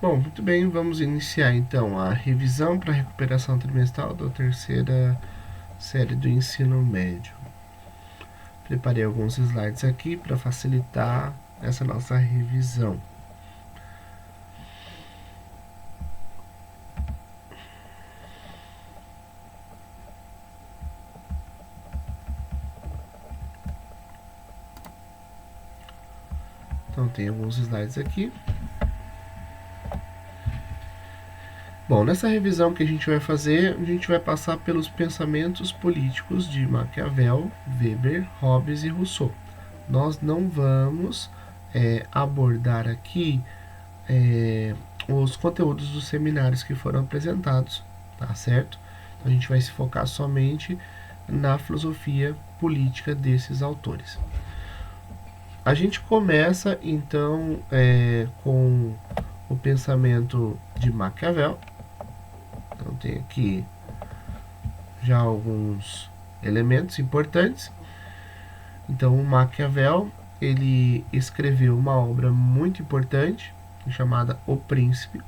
Bom, muito bem, vamos iniciar então a revisão para a recuperação trimestral da terceira série do ensino médio. Preparei alguns slides aqui para facilitar essa nossa revisão. Então, tem alguns slides aqui. Bom, nessa revisão que a gente vai fazer, a gente vai passar pelos pensamentos políticos de Maquiavel, Weber, Hobbes e Rousseau. Nós não vamos abordar aqui os conteúdos dos seminários que foram apresentados, tá certo? Então, a gente vai se focar somente na filosofia política desses autores. A gente começa então com o pensamento de Maquiavel. Então tem aqui já alguns elementos importantes. Então o Maquiavel, ele escreveu uma obra muito importante chamada O Príncipe,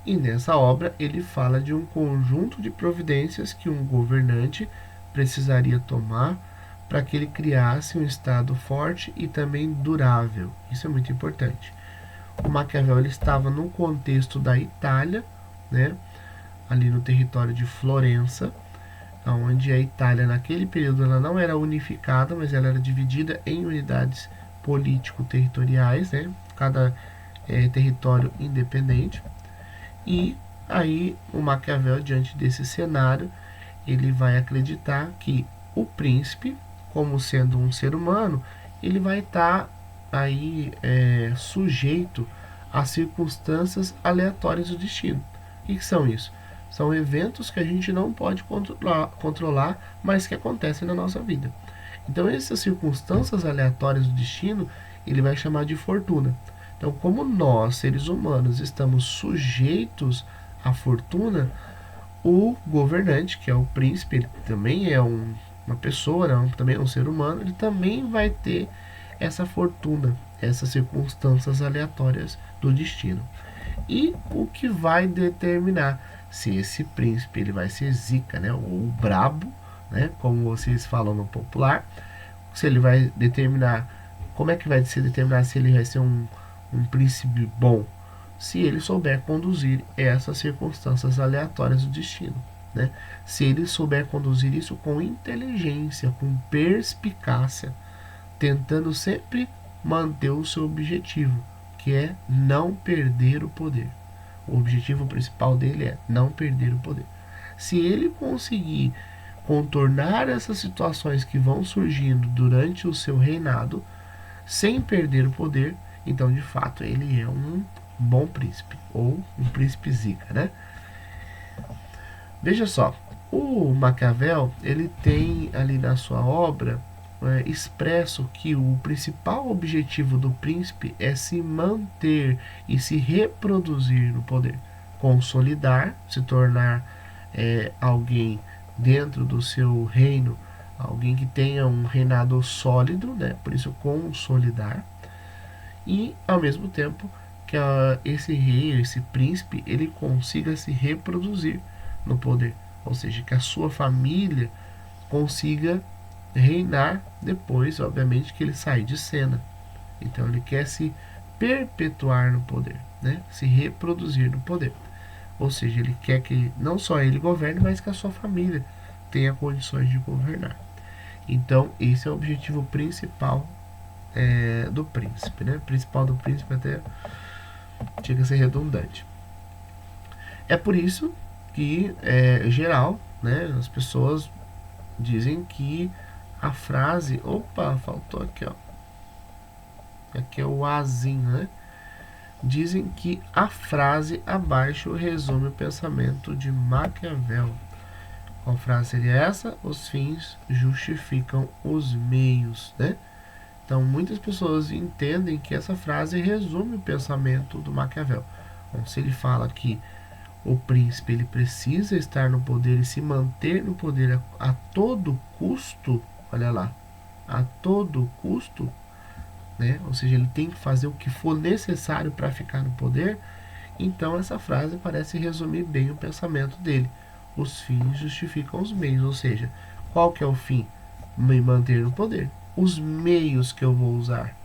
e nessa obra ele fala de um conjunto de providências que um governante precisaria tomar para que ele criasse um Estado forte e também durável. Isso é muito importante. O Maquiavel ele estava no contexto da Itália, né, ali no território de Florença, onde a Itália naquele período ela não era unificada, mas ela era dividida em unidades político-territoriais, né, cada território independente. E aí o Maquiavel, diante desse cenário, ele vai acreditar que o príncipe, como sendo um ser humano, ele vai estar aí sujeito a circunstâncias aleatórias do destino. O que são isso? São eventos que a gente não pode controlar, mas que acontecem na nossa vida. Então essas circunstâncias aleatórias do destino, ele vai chamar de fortuna. Então, como nós, seres humanos, estamos sujeitos à fortuna, o governante, que é o príncipe, ele também é uma pessoa, né? Também é um ser humano, ele também vai ter essa fortuna, essas circunstâncias aleatórias do destino. E o que vai determinar se esse príncipe ele vai ser zica, né? Ou brabo, né? Como vocês falam no popular, se ele vai determinar, como é que vai ser determinar se ele vai ser um príncipe bom? Se ele souber conduzir essas circunstâncias aleatórias do destino, né? Se ele souber conduzir isso com inteligência, com perspicácia, tentando sempre manter o seu objetivo, que é não perder o poder. O objetivo principal dele é não perder o poder. Se ele conseguir contornar essas situações que vão surgindo durante o seu reinado, sem perder o poder, então de fato ele é um bom príncipe, ou um príncipe zica, né? Veja só, o Maquiavel, ele tem ali na sua obra expresso que o principal objetivo do príncipe é se manter e se reproduzir no poder, consolidar, se tornar alguém dentro do seu reino, alguém que tenha um reinado sólido, né? Por isso consolidar, e ao mesmo tempo que esse rei, esse príncipe, ele consiga se reproduzir no poder, ou seja, que a sua família consiga reinar depois, obviamente, que ele sai de cena. Então ele quer se perpetuar no poder, né? Se reproduzir no poder. Ou seja, ele quer que não só ele governe, mas que a sua família tenha condições de governar. Então esse é o objetivo principal do príncipe, né? Principal do príncipe até chega a ser redundante. É por isso que, geral, né, as pessoas dizem que a frase... Opa, faltou aqui, ó. Aqui é o azinho, né? Dizem que a frase abaixo resume o pensamento de Maquiavel. Qual frase seria essa? Os fins justificam os meios, né? Então, muitas pessoas entendem que essa frase resume o pensamento do Maquiavel. Bom, se ele fala que o príncipe ele precisa estar no poder e se manter no poder a todo custo, olha lá, a todo custo, né? Ou seja, ele tem que fazer o que for necessário para ficar no poder. Então essa frase parece resumir bem o pensamento dele. Os fins justificam os meios, ou seja, qual que é o fim? Me manter no poder. Os meios que eu vou usar?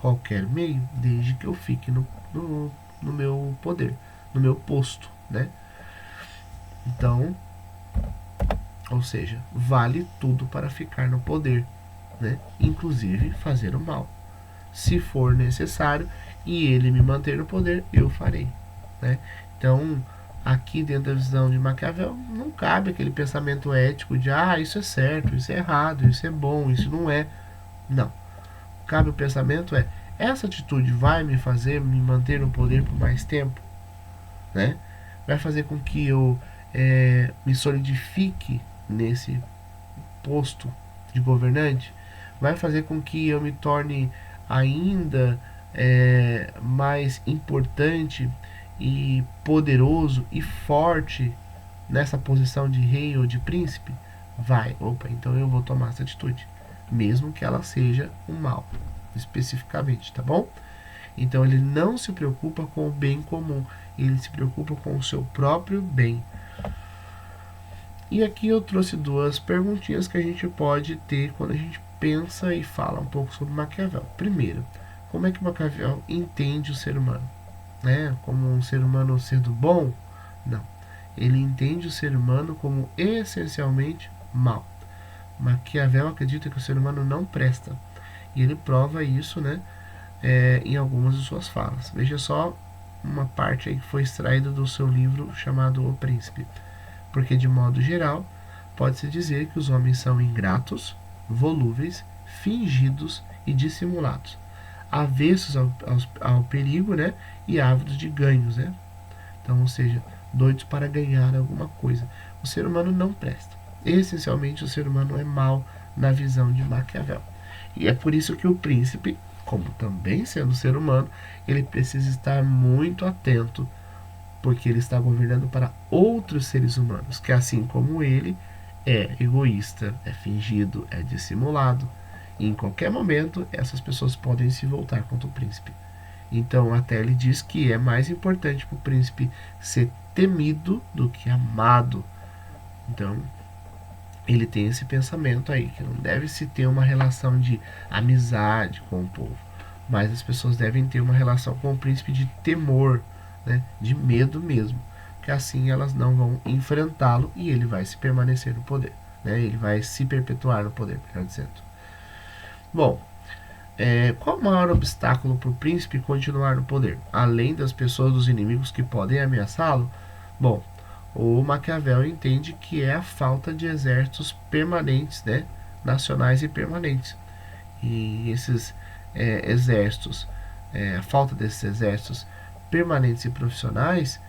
Qualquer meio, desde que eu fique no meu poder, no meu posto, né? Então, ou seja, vale tudo para ficar no poder, né? Inclusive fazer o mal. Se for necessário e ele me manter no poder, eu farei, né? Então, aqui dentro da visão de Maquiavel, não cabe aquele pensamento ético de isso é certo, isso é errado, isso é bom, isso não é. Não. Cabe o pensamento essa atitude vai me fazer me manter no poder por mais tempo, né? Vai fazer com que eu me solidifique nesse posto de governante? Vai fazer com que eu me torne ainda mais importante e poderoso e forte nessa posição de rei ou de príncipe? Vai, opa, então eu vou tomar essa atitude, mesmo que ela seja um mal, especificamente, tá bom? Então ele não se preocupa com o bem comum, ele se preocupa com o seu próprio bem. E aqui eu trouxe duas perguntinhas que a gente pode ter quando a gente pensa e fala um pouco sobre Maquiavel. Primeiro, como é que Maquiavel entende o ser humano? Né? Como um ser humano sendo bom? Não. Ele entende o ser humano como essencialmente mal. Maquiavel acredita que o ser humano não presta. E ele prova isso, né, em algumas de suas falas. Veja só uma parte aí que foi extraída do seu livro chamado O Príncipe. Porque, de modo geral, pode-se dizer que os homens são ingratos, volúveis, fingidos e dissimulados, avessos ao perigo, né, e ávidos de ganhos, né? Então, ou seja, doidos para ganhar alguma coisa. O ser humano não presta. Essencialmente, o ser humano é mau na visão de Maquiavel. E é por isso que o príncipe, como também sendo ser humano, ele precisa estar muito atento, porque ele está governando para outros seres humanos, que assim como ele, é egoísta, é fingido, é dissimulado. E em qualquer momento, essas pessoas podem se voltar contra o príncipe. Então, até ele diz que é mais importante para o príncipe ser temido do que amado. Então, ele tem esse pensamento aí, que não deve se ter uma relação de amizade com o povo, mas as pessoas devem ter uma relação com o príncipe de temor, né, de medo mesmo, que assim elas não vão enfrentá-lo e ele vai se permanecer no poder, né, ele vai se perpetuar no poder, melhor dizendo. Bom, qual o maior obstáculo para o príncipe continuar no poder? Além das pessoas, dos inimigos que podem ameaçá-lo? Bom, o Maquiavel entende que é a falta de exércitos permanentes, né, nacionais e permanentes. E esses exércitos, a falta desses exércitos permanentes e profissionais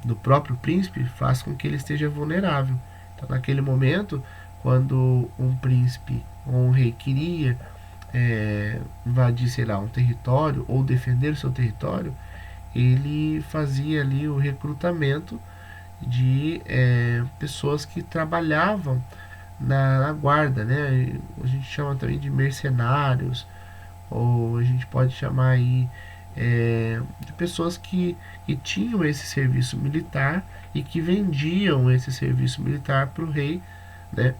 do próprio príncipe faz com que ele esteja vulnerável. Então, naquele momento, quando um príncipe ou um rei queria invadir, sei lá, um território ou defender o seu território, ele fazia ali o recrutamento de pessoas que trabalhavam na guarda, né? A gente chama também de mercenários, ou a gente pode chamar aí de pessoas que tinham esse serviço militar e que vendiam esse serviço militar para o rei, né?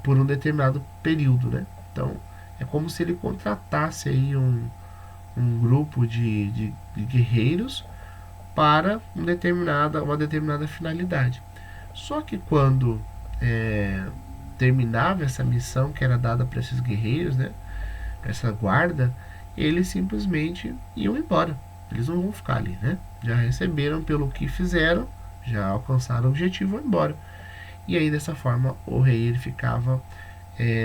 Por um determinado período, né? Então é como se ele contratasse aí um grupo de guerreiros para uma determinada finalidade. Só que quando terminava essa missão que era dada para esses guerreiros, né, essa guarda, eles simplesmente iam embora. Eles não vão ficar ali, né? Já receberam pelo que fizeram, já alcançaram o objetivo, vão embora. E aí dessa forma o rei ele ficava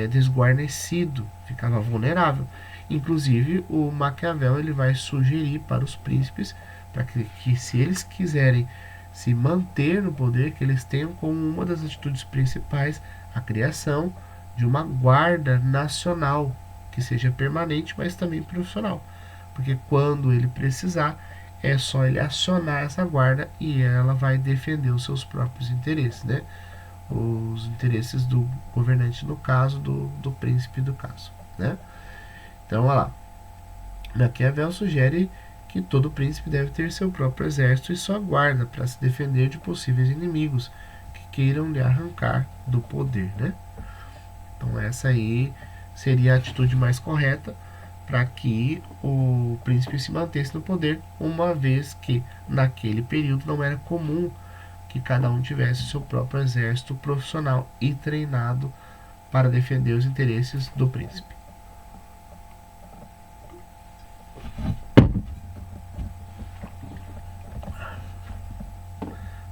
desguarnecido, ficava vulnerável. Inclusive o Maquiavel ele vai sugerir para os príncipes para que se eles quiserem se manter no poder, que eles tenham como uma das atitudes principais a criação de uma guarda nacional que seja permanente, mas também profissional, porque quando ele precisar é só ele acionar essa guarda e ela vai defender os seus próprios interesses, né? Os interesses do governante, no caso do príncipe do caso, né? Então, olha lá, Maquiavel sugere que todo príncipe deve ter seu próprio exército e sua guarda para se defender de possíveis inimigos que queiram lhe arrancar do poder, né? Então essa aí seria a atitude mais correta para que o príncipe se mantesse no poder, uma vez que naquele período não era comum que cada um tivesse seu próprio exército profissional e treinado para defender os interesses do príncipe.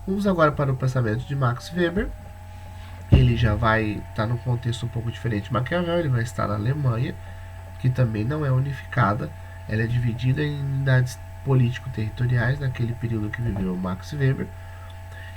Vamos agora para o pensamento de Max Weber. Ele já vai estar num contexto um pouco diferente de Maquiavel, ele vai estar na Alemanha, que também não é unificada, ela é dividida em unidades político-territoriais naquele período que viveu Max Weber.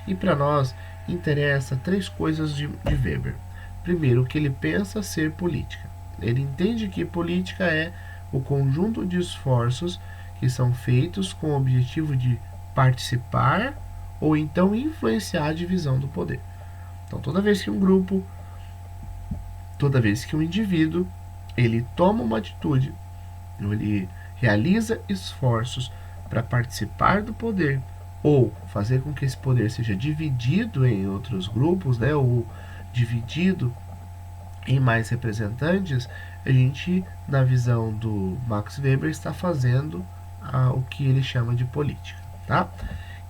E para nós interessa três coisas de Weber. Primeiro, o que ele pensa ser política. Ele entende que política é o conjunto de esforços que são feitos com o objetivo de participar ou então influenciar a divisão do poder. Então, toda vez que um grupo, toda vez que um indivíduo, ele toma uma atitude, ele realiza esforços para participar do poder ou fazer com que esse poder seja dividido em outros grupos, né, ou dividido em mais representantes, a gente, na visão do Max Weber, está fazendo o que ele chama de política, tá?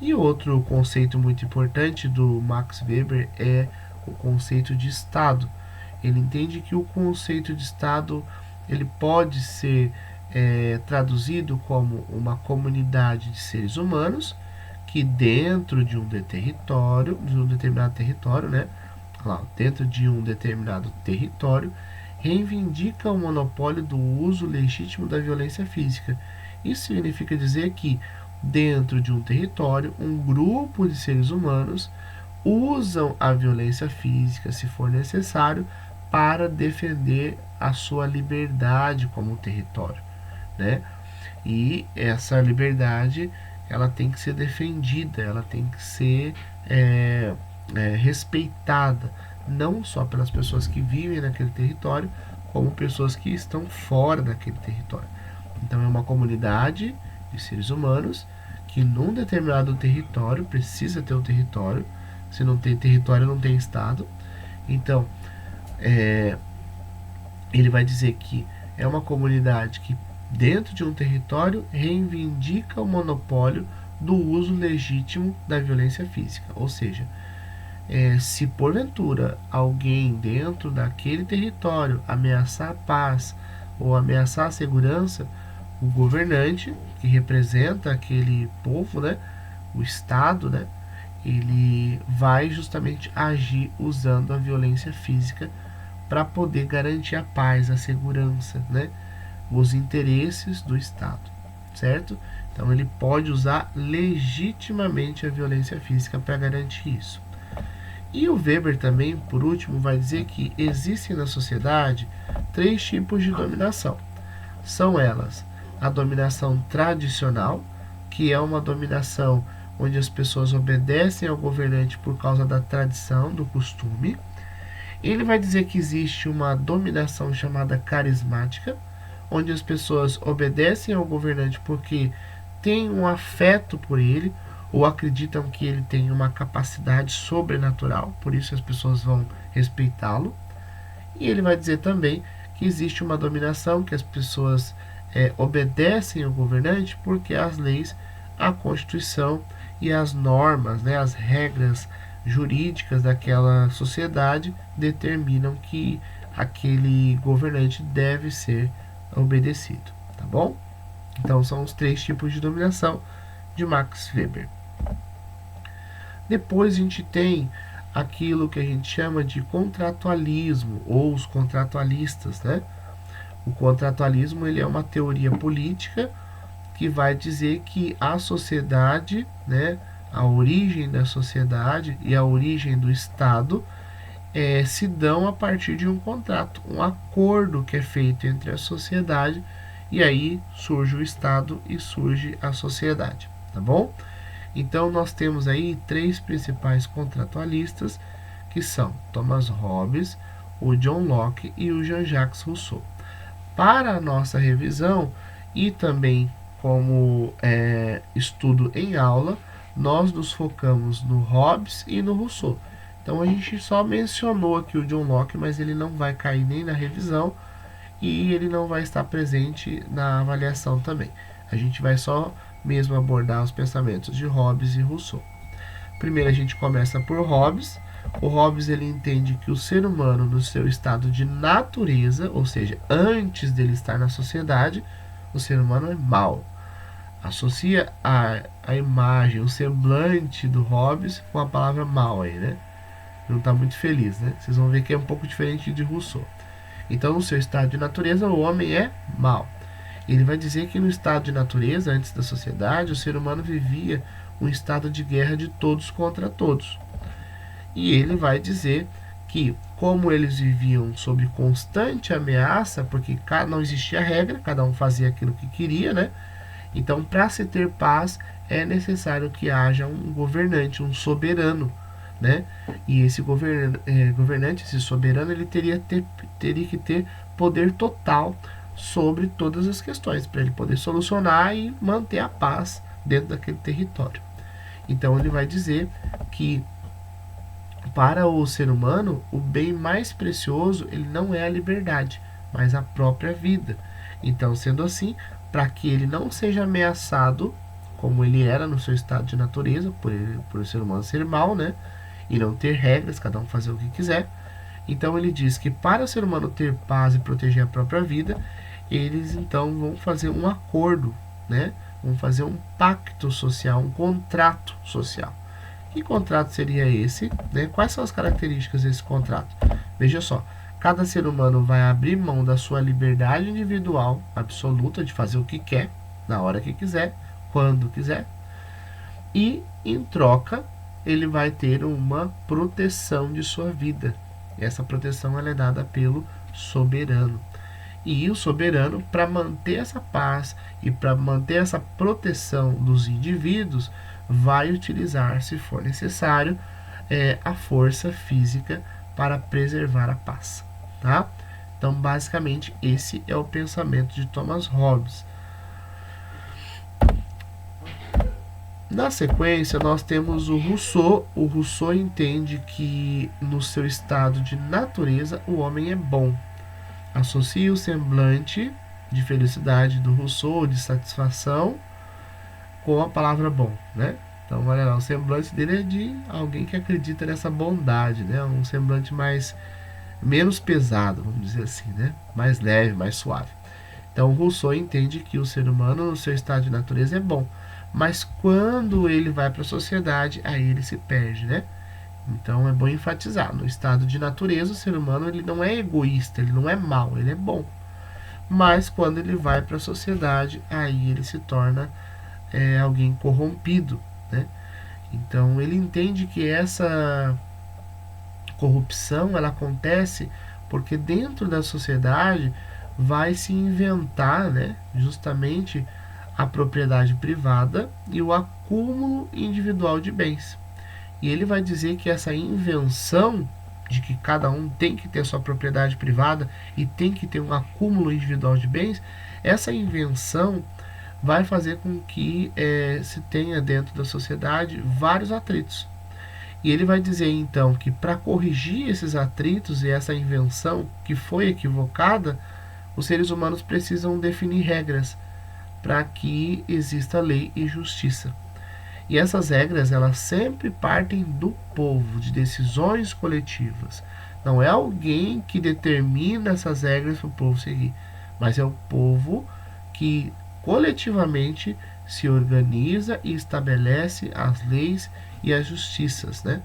E outro conceito muito importante do Max Weber é o conceito de Estado. Ele entende que o conceito de Estado ele pode ser traduzido como uma comunidade de seres humanos que dentro de um determinado território, né? Dentro de um determinado território, reivindica o monopólio do uso legítimo da violência física. Isso significa dizer que dentro de um território, um grupo de seres humanos usam a violência física, se for necessário, para defender a sua liberdade como território, né? E essa liberdade, ela tem que ser defendida, ela tem que ser respeitada, não só pelas pessoas que vivem naquele território, como pessoas que estão fora daquele território. Então é uma comunidade de seres humanos que num determinado território, precisa ter um território, se não tem território não tem Estado. Então ele vai dizer que é uma comunidade que dentro de um território reivindica o monopólio do uso legítimo da violência física, ou seja, se porventura alguém dentro daquele território ameaçar a paz ou ameaçar a segurança, o governante, que representa aquele povo, né, o Estado, né, ele vai justamente agir usando a violência física para poder garantir a paz, a segurança, né, os interesses do Estado, certo? Então ele pode usar legitimamente a violência física para garantir isso. E o Weber também, por último, vai dizer que existem na sociedade três tipos de dominação. São elas a dominação tradicional, que é uma dominação onde as pessoas obedecem ao governante por causa da tradição, do costume. Ele vai dizer que existe uma dominação chamada carismática, onde as pessoas obedecem ao governante porque têm um afeto por ele, ou acreditam que ele tem uma capacidade sobrenatural, por isso as pessoas vão respeitá-lo. E ele vai dizer também que existe uma dominação que as pessoas obedecem ao governante porque as leis, a Constituição e as normas, né, as regras jurídicas daquela sociedade determinam que aquele governante deve ser obedecido, tá bom? Então são os três tipos de dominação de Max Weber. Depois a gente tem aquilo que a gente chama de contratualismo, ou os contratualistas, né? O contratualismo ele é uma teoria política que vai dizer que a sociedade, né, a origem da sociedade e a origem do Estado se dão a partir de um contrato, um acordo que é feito entre a sociedade, e aí surge o Estado e surge a sociedade, tá bom? Então nós temos aí três principais contratualistas, que são Thomas Hobbes, o John Locke e o Jean-Jacques Rousseau. Para a nossa revisão e também como estudo em aula, nós nos focamos no Hobbes e no Rousseau. Então a gente só mencionou aqui o John Locke, mas ele não vai cair nem na revisão e ele não vai estar presente na avaliação também. A gente vai só mesmo abordar os pensamentos de Hobbes e Rousseau. Primeiro a gente começa por Hobbes. O Hobbes ele entende que o ser humano no seu estado de natureza, ou seja, antes dele estar na sociedade, o ser humano é mau. Associa a imagem, o semblante do Hobbes com a palavra mal aí, né? Não está muito feliz, né? Vocês vão ver que é um pouco diferente de Rousseau. Então, no seu estado de natureza, o homem é mau. Ele vai dizer que no estado de natureza, antes da sociedade, o ser humano vivia um estado de guerra de todos contra todos. E ele vai dizer que, como eles viviam sob constante ameaça, porque não existia regra, cada um fazia aquilo que queria, né? Então, para se ter paz, é necessário que haja um governante, um soberano, né? E esse governante, esse soberano, ele teria que ter poder total sobre todas as questões, para ele poder solucionar e manter a paz dentro daquele território. Então ele vai dizer que para o ser humano, o bem mais precioso ele não é a liberdade, mas a própria vida. Então, sendo assim, para que ele não seja ameaçado, como ele era no seu estado de natureza, por o ser humano ser mau, né? E não ter regras, cada um fazer o que quiser. Então ele diz que para o ser humano ter paz e proteger a própria vida, eles então vão fazer um acordo, né? Vão fazer um pacto social, um contrato social. Que contrato seria esse? Né? Quais são as características desse contrato? Veja só, cada ser humano vai abrir mão da sua liberdade individual absoluta de fazer o que quer, na hora que quiser, quando quiser, e em troca ele vai ter uma proteção de sua vida. Essa proteção ela é dada pelo soberano. E o soberano, para manter essa paz e para manter essa proteção dos indivíduos, vai utilizar, se for necessário, a força física para preservar a paz. Tá? Então, basicamente, esse é o pensamento de Thomas Hobbes. Na sequência, nós temos o Rousseau. O Rousseau entende que, no seu estado de natureza, o homem é bom. Associa o semblante de felicidade do Rousseau, de satisfação, com a palavra bom, né? Então, olha lá, o semblante dele é de alguém que acredita nessa bondade, né? Um semblante menos pesado, vamos dizer assim, né? Mais leve, mais suave. Então, o Rousseau entende que o ser humano, no seu estado de natureza, é bom. Mas quando ele vai para a sociedade, aí ele se perde, né? Então é bom enfatizar, no estado de natureza o ser humano ele não é egoísta, ele não é mau, ele é bom. Mas quando ele vai para a sociedade, aí ele se torna alguém corrompido, né? Então ele entende que essa corrupção ela acontece porque dentro da sociedade vai se inventar, né, justamente a propriedade privada e o acúmulo individual de bens. E ele vai dizer que essa invenção de que cada um tem que ter sua propriedade privada e tem que ter um acúmulo individual de bens, essa invenção vai fazer com que se tenha dentro da sociedade vários atritos. E ele vai dizer então que para corrigir esses atritos e essa invenção que foi equivocada, os seres humanos precisam definir regras para que exista lei e justiça. E essas regras, elas sempre partem do povo, de decisões coletivas. Não é alguém que determina essas regras para o povo seguir, mas é o povo que coletivamente se organiza e estabelece as leis e as justiças, né?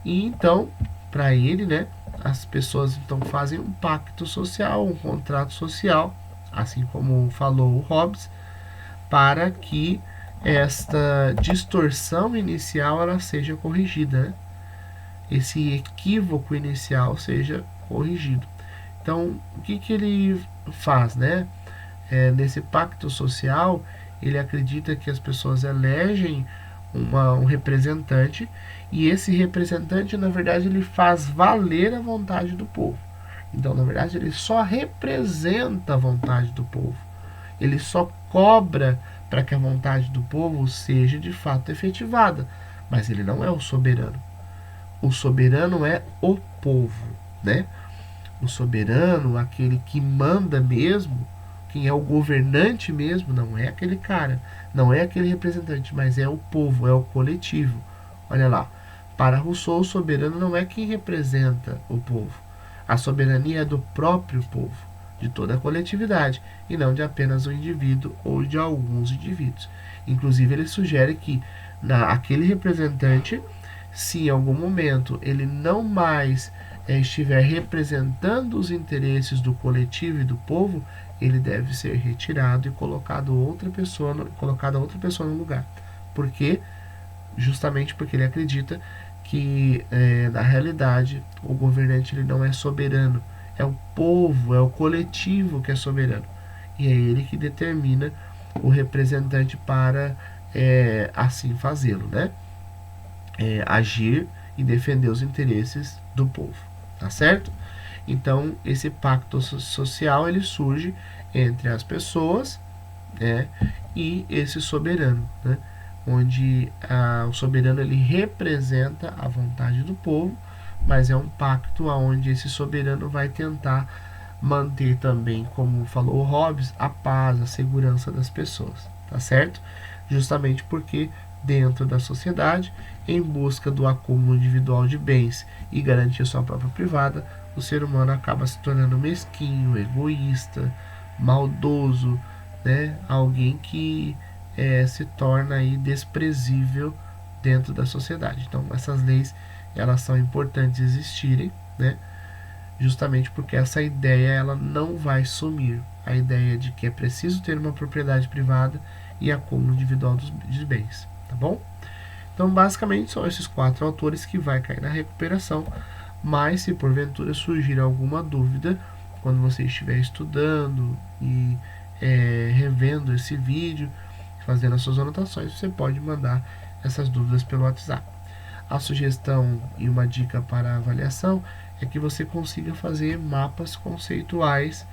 E então, para ele, né, as pessoas então fazem um pacto social, um contrato social, assim como falou o Hobbes, para que esta distorção inicial ela seja corrigida, né? Esse equívoco inicial seja corrigido. Então, o que ele faz, né? Nesse pacto social, ele acredita que as pessoas elegem um representante e esse representante, na verdade, ele faz valer a vontade do povo. Então, na verdade, ele só representa a vontade do povo. Ele só cobra para que a vontade do povo seja de fato efetivada, mas ele não é o soberano. O soberano é o povo, né? O soberano, aquele que manda mesmo, quem é o governante mesmo, não é aquele cara, não é aquele representante, mas é o povo, é o coletivo. Olha lá, para Rousseau, o soberano não é quem representa o povo. A soberania é do próprio povo, de toda a coletividade, e não de apenas um indivíduo ou de alguns indivíduos. Inclusive, ele sugere que aquele representante, se em algum momento ele não mais estiver representando os interesses do coletivo e do povo, ele deve ser retirado e colocada outra pessoa no lugar. Por quê? Justamente porque ele acredita que na realidade o governante ele não é soberano, é o povo, é o coletivo que é soberano, e é ele que determina o representante para assim fazê-lo, né? Agir e defender os interesses do povo, tá certo? Então esse pacto social ele surge entre as pessoas, né, e esse soberano, né, onde o soberano ele representa a vontade do povo, mas é um pacto onde esse soberano vai tentar manter também, como falou o Hobbes, a paz, a segurança das pessoas, tá certo? Justamente porque dentro da sociedade, em busca do acúmulo individual de bens e garantir sua própria privada, o ser humano acaba se tornando mesquinho, egoísta, maldoso, né? Alguém que se torna aí desprezível dentro da sociedade. Então, essas leis elas são importantes existirem, né? Justamente porque essa ideia ela não vai sumir. A ideia de que é preciso ter uma propriedade privada e acúmulo individual dos bens, tá bom? Então, basicamente, são esses 4 autores que vai cair na recuperação, mas se porventura surgir alguma dúvida, quando você estiver estudando e revendo esse vídeo, fazendo as suas anotações, você pode mandar essas dúvidas pelo WhatsApp. A sugestão e uma dica para a avaliação é que você consiga fazer mapas conceituais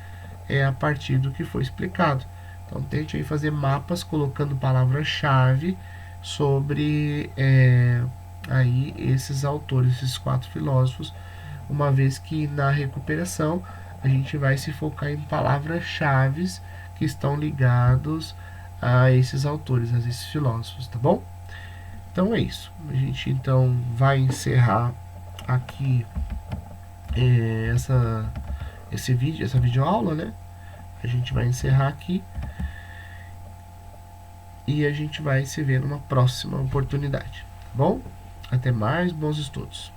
a partir do que foi explicado. Então, tente aí fazer mapas colocando palavras-chave sobre aí esses autores, esses 4 filósofos, uma vez que na recuperação a gente vai se focar em palavras-chave que estão ligados a esses autores, a esses filósofos, tá bom? Então é isso. A gente então vai encerrar aqui esse vídeo, essa videoaula, né? A gente vai encerrar aqui e a gente vai se ver numa próxima oportunidade, tá bom? Até mais, bons estudos.